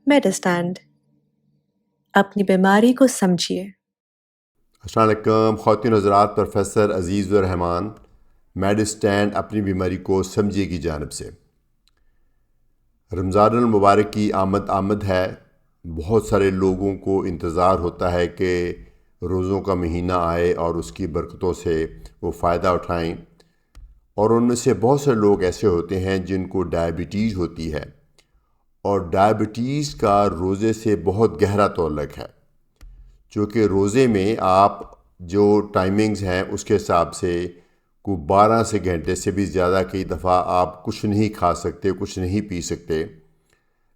میڈسٹینڈ اپنی بیماری کو سمجھیے۔ السلام علیکم خواتین و حضرات، پروفیسر عزیز الرحمان میڈسٹینڈ اپنی بیماری کو سمجھیے کی جانب سے۔ رمضان المبارک کی آمد ہے۔ بہت سارے لوگوں کو انتظار ہوتا ہے کہ روزوں کا مہینہ آئے اور اس کی برکتوں سے وہ فائدہ اٹھائیں، اور ان میں سے بہت سے لوگ ایسے ہوتے ہیں جن کو ڈائبٹیز ہوتی ہے، اور ڈائبٹیز کا روزے سے بہت گہرا تعلق ہے، چونکہ روزے میں آپ جو ٹائمنگز ہیں اس کے حساب سے کو 12 سے گھنٹے سے بھی زیادہ کئی دفعہ آپ کچھ نہیں کھا سکتے، کچھ نہیں پی سکتے،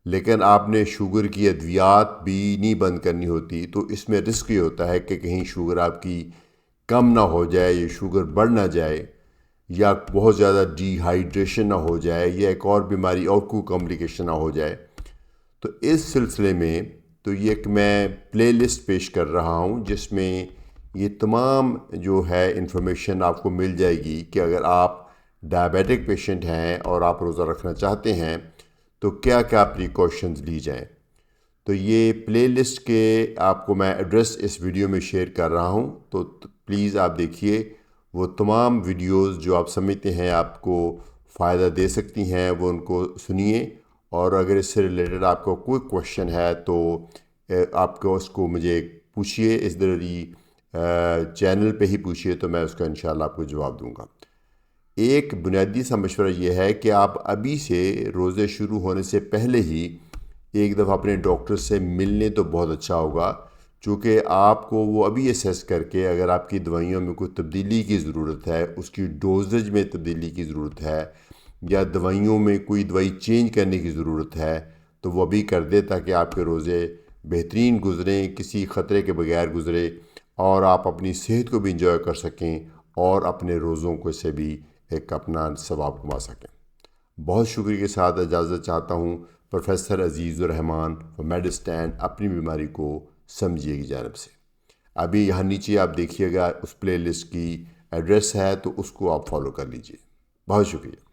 لیکن آپ نے شوگر کی ادویات بھی نہیں بند کرنی ہوتی، تو اس میں رسک یہ ہوتا ہے کہ کہیں شوگر آپ کی کم نہ ہو جائے یا شوگر بڑھ نہ جائے، یا بہت زیادہ ڈی ہائیڈریشن نہ ہو جائے، یا ایک اور بیماری اور کوئی کمپلیکیشن نہ ہو جائے۔ تو اس سلسلے میں تو یہ ایک میں پلے لسٹ پیش کر رہا ہوں جس میں یہ تمام جو ہے انفارمیشن آپ کو مل جائے گی کہ اگر آپ ڈائبیٹک پیشنٹ ہیں اور آپ روزہ رکھنا چاہتے ہیں تو کیا کیا پریکاشنز لی جائیں۔ تو یہ پلے لسٹ کے آپ کو میں ایڈریس اس ویڈیو میں شیئر کر رہا ہوں، تو پلیز آپ دیکھیے وہ تمام ویڈیوز جو آپ سمجھتے ہیں آپ کو فائدہ دے سکتی ہیں، وہ ان کو سنیے، اور اگر اس سے ریلیٹڈ آپ کو کوئی کویشچن ہے تو آپ کو اس کو مجھے پوچھیے، اس ذریعے چینل پہ ہی پوچھیے، تو میں اس کا انشاءاللہ آپ کو جواب دوں گا۔ ایک بنیادی سا مشورہ یہ ہے کہ آپ ابھی سے روزے شروع ہونے سے پہلے ہی ایک دفعہ اپنے ڈاکٹر سے مل لیں تو بہت اچھا ہوگا، چونکہ آپ کو وہ ابھی اسیس کر کے اگر آپ کی دوائیوں میں کوئی تبدیلی کی ضرورت ہے، اس کی ڈوزج میں تبدیلی کی ضرورت ہے، یا دوائیوں میں کوئی دوائی چینج کرنے کی ضرورت ہے، تو وہ ابھی کر دے تاکہ آپ کے روزے بہترین گزریں، کسی خطرے کے بغیر گزرے، اور آپ اپنی صحت کو بھی انجوائے کر سکیں اور اپنے روزوں کو سے بھی ایک اپنا ثواب کما سکیں۔ بہت شکریہ کے ساتھ اجازت چاہتا ہوں پروفیسر عزیز الرحمان میڈسٹینڈ اپنی بیماری کو سمجھیے کی جانب سے۔ ابھی یہاں نیچے آپ دیکھیے گا اس پلے لسٹ کی ایڈریس ہے، تو اس کو آپ فالو کر لیجئے۔ بہت شکریہ۔